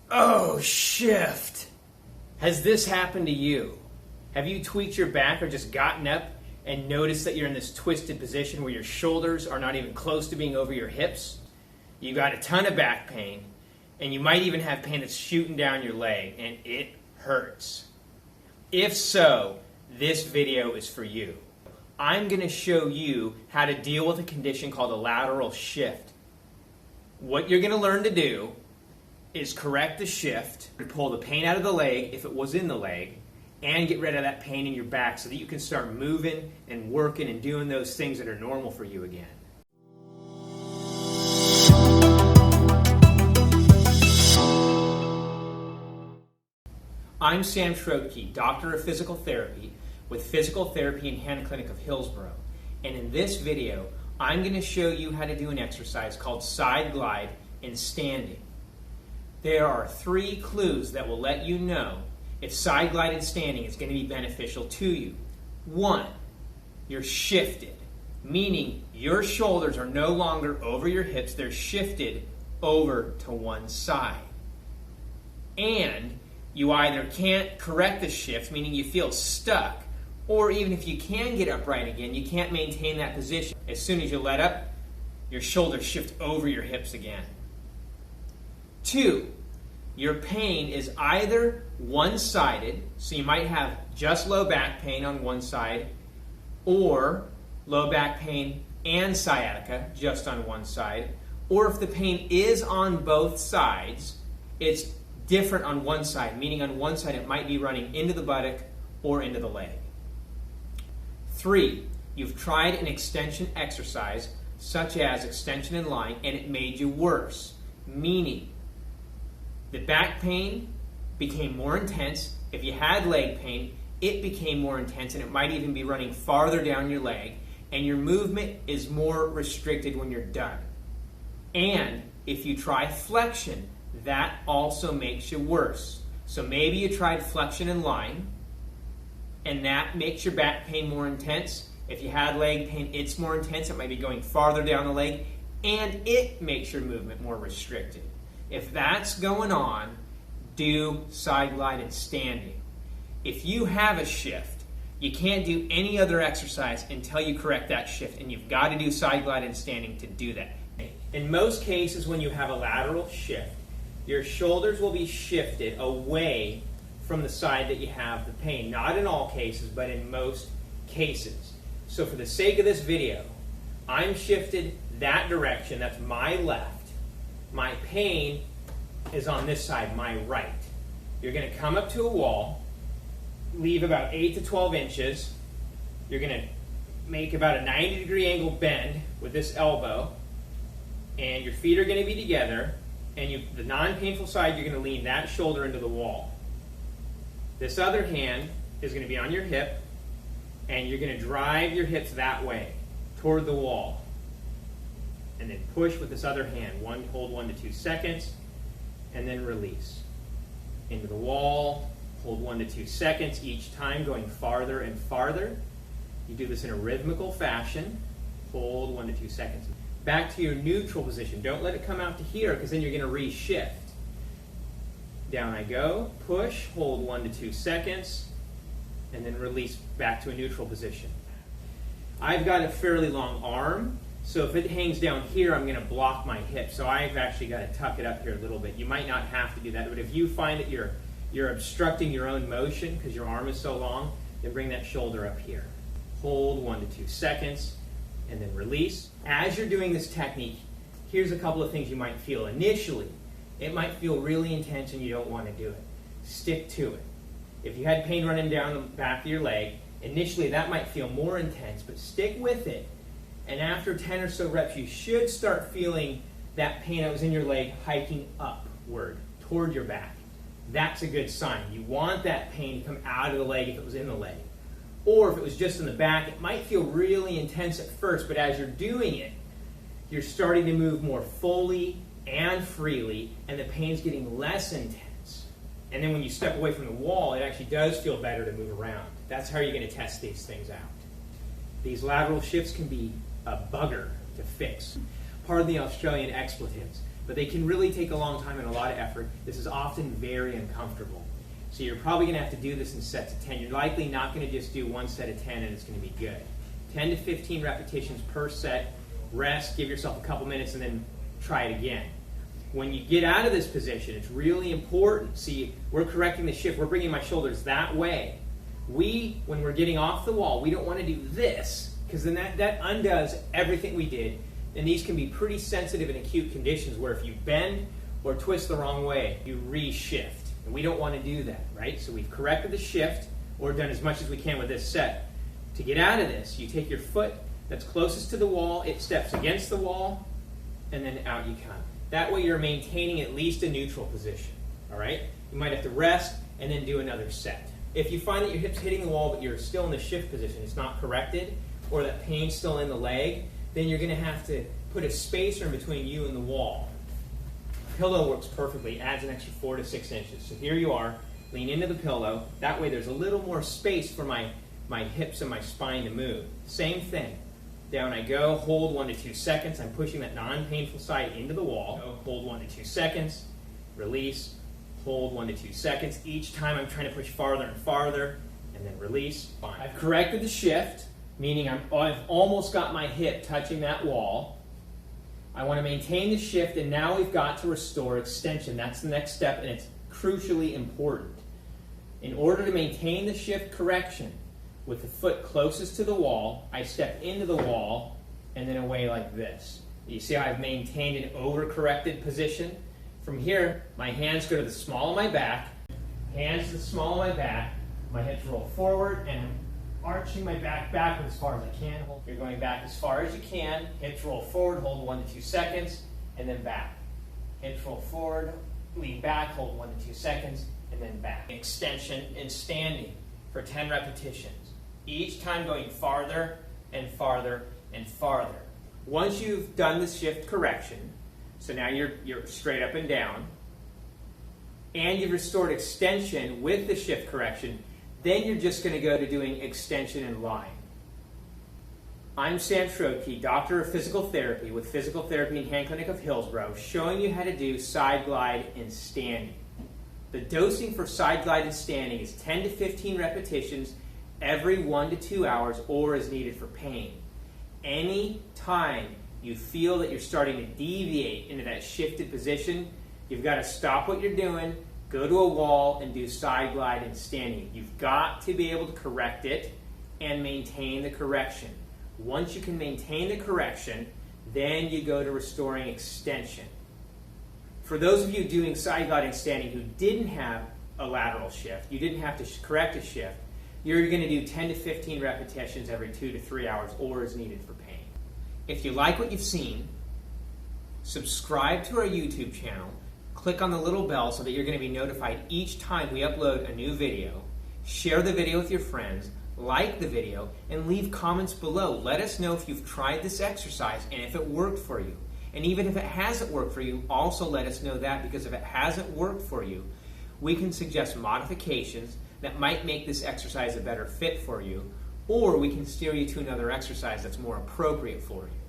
Oh, shift. Has this happened to you? Have you tweaked your back or just gotten up and noticed that you're in this twisted position where your shoulders are not even close to being over your hips? You got a ton of back pain, and you might even have pain that's shooting down your leg, and it hurts. If so, this video is for you. I'm going to show you how to deal with a condition called a lateral shift. What you're going to learn to do is correct the shift, pull the pain out of the leg if it was in the leg, and get rid of that pain in your back so that you can start moving and working and doing those things that are normal for you again. I'm Sam Schroetke, Doctor of Physical Therapy with Physical Therapy and Hand Clinic of Hillsboro. And in this video, I'm going to show you how to do an exercise called side glide in standing. There are 3 clues that will let you know if side glide in standing is going to be beneficial to you. 1, you're shifted, meaning your shoulders are no longer over your hips, they're shifted over to one side. And you either can't correct the shift, meaning you feel stuck, or even if you can get upright again, you can't maintain that position. As soon as you let up, your shoulders shift over your hips again. 2, your pain is either one-sided, so you might have just low back pain on one side, or low back pain and sciatica just on one side, or if the pain is on both sides, it's different on one side, meaning on one side it might be running into the buttock or into the leg. 3, you've tried an extension exercise such as extension in line and it made you worse, meaning the back pain became more intense. If you had leg pain, it became more intense and it might even be running farther down your leg, and your movement is more restricted when you're done. And if you try flexion, that also makes you worse. So maybe you tried flexion in line and that makes your back pain more intense. If you had leg pain, it's more intense. It might be going farther down the leg and it makes your movement more restricted. If that's going on, do side glide in standing. If you have a shift, you can't do any other exercise until you correct that shift, and you've got to do side glide in standing to do that. In most cases, when you have a lateral shift, your shoulders will be shifted away from the side that you have the pain. Not in all cases, but in most cases. So for the sake of this video, I'm shifted that direction. That's my left. My pain is on this side, my right. You're going to come up to a wall, leave about 8 to 12 inches. You're going to make about a 90-degree angle bend with this elbow, and your feet are going to be together, and the non-painful side, you're going to lean that shoulder into the wall. This other hand is going to be on your hip, and you're going to drive your hips that way, toward the wall. And then push with this other hand. Hold 1 to 2 seconds, and then release. Into the wall, hold 1 to 2 seconds each time, going farther and farther. You do this in a rhythmical fashion. Hold 1 to 2 seconds. Back to your neutral position. Don't let it come out to here, because then you're going to reshift. Down I go, push, hold 1 to 2 seconds, and then release back to a neutral position. I've got a fairly long arm, so if it hangs down here, I'm going to block my hip. So I've actually got to tuck it up here a little bit. You might not have to do that, but if you find that you're obstructing your own motion because your arm is so long, then bring that shoulder up here. Hold 1 to 2 seconds, and then release. As you're doing this technique, here's a couple of things you might feel. Initially, it might feel really intense and you don't want to do it. Stick to it. If you had pain running down the back of your leg, initially that might feel more intense, but stick with it. And after 10 or so reps, you should start feeling that pain that was in your leg hiking upward toward your back. That's a good sign. You want that pain to come out of the leg if it was in the leg. Or if it was just in the back, it might feel really intense at first, but as you're doing it, you're starting to move more fully and freely, and the pain's getting less intense. And then when you step away from the wall, it actually does feel better to move around. That's how you're going to test these things out. These lateral shifts can be a bugger to fix. Pardon the Australian expletives. but they can really take a long time and a lot of effort. This is often very uncomfortable. So you're probably going to have to do this in sets of 10. You're likely not going to just do one set of 10 and it's going to be good. 10 to 15 repetitions per set. Rest, give yourself a couple minutes, and then try it again. When you get out of this position, it's really important. See, we're correcting the shift. We're bringing my shoulders that way. When we're getting off the wall, we don't want to do this, because then that undoes everything we did. And these can be pretty sensitive and acute conditions where if you bend or twist the wrong way, you re-shift. And we don't want to do that, right? So we've corrected the shift, or done as much as we can with this set. To get out of this, you take your foot that's closest to the wall, it steps against the wall, and then out you come. That way you're maintaining at least a neutral position, all right? You might have to rest and then do another set. If you find that your hip's hitting the wall but you're still in the shift position, it's not corrected, or that pain's still in the leg, then you're going to have to put a spacer in between you and the wall. Pillow works perfectly, adds an extra 4 to 6 inches. So here you are, lean into the pillow. That way there's a little more space for my hips and my spine to move. Same thing. Down I go, hold 1 to 2 seconds. I'm pushing that non-painful side into the wall. Hold 1 to 2 seconds, release, hold 1 to 2 seconds. Each time I'm trying to push farther and farther, and then release. Fine. I've corrected the shift, meaning I've almost got my hip touching that wall. I want to maintain the shift, and now we've got to restore extension. That's the next step, and it's crucially important. In order to maintain the shift correction, with the foot closest to the wall, I step into the wall and then away like this. You see how I've maintained an over-corrected position? From here, my hands go to the small of my back, hands to the small of my back, my hips roll forward, and I'm arching my back backward as far as I can. You're going back as far as you can, hips roll forward, hold 1 to 2 seconds, and then back. Hips roll forward, lean back, hold 1 to 2 seconds, and then back. Extension and standing for 10 repetitions. Each time going farther and farther and farther. Once you've done the shift correction, so now you're straight up and down, and you've restored extension with the shift correction, then you're just going to go to doing extension and lying. I'm Sam Schroetke, Doctor of Physical Therapy with Physical Therapy and Hand Clinic of Hillsboro, showing you how to do side glide and standing. The dosing for side glide and standing is 10 to 15 repetitions every 1 to 2 hours, or as needed for pain. Any time you feel that you're starting to deviate into that shifted position, you've got to stop what you're doing, go to a wall, and do side glide and standing. You've got to be able to correct it and maintain the correction. Once you can maintain the correction, then you go to restoring extension. For those of you doing side glide and standing who didn't have a lateral shift, you didn't have to correct a shift, you're going to do 10 to 15 repetitions every 2 to 3 hours, or as needed for pain. If you like what you've seen, subscribe to our YouTube channel, click on the little bell so that you're going to be notified each time we upload a new video, share the video with your friends, like the video, and leave comments below. Let us know if you've tried this exercise and if it worked for you. And even if it hasn't worked for you, also let us know that, because if it hasn't worked for you, we can suggest modifications that might make this exercise a better fit for you, or we can steer you to another exercise that's more appropriate for you.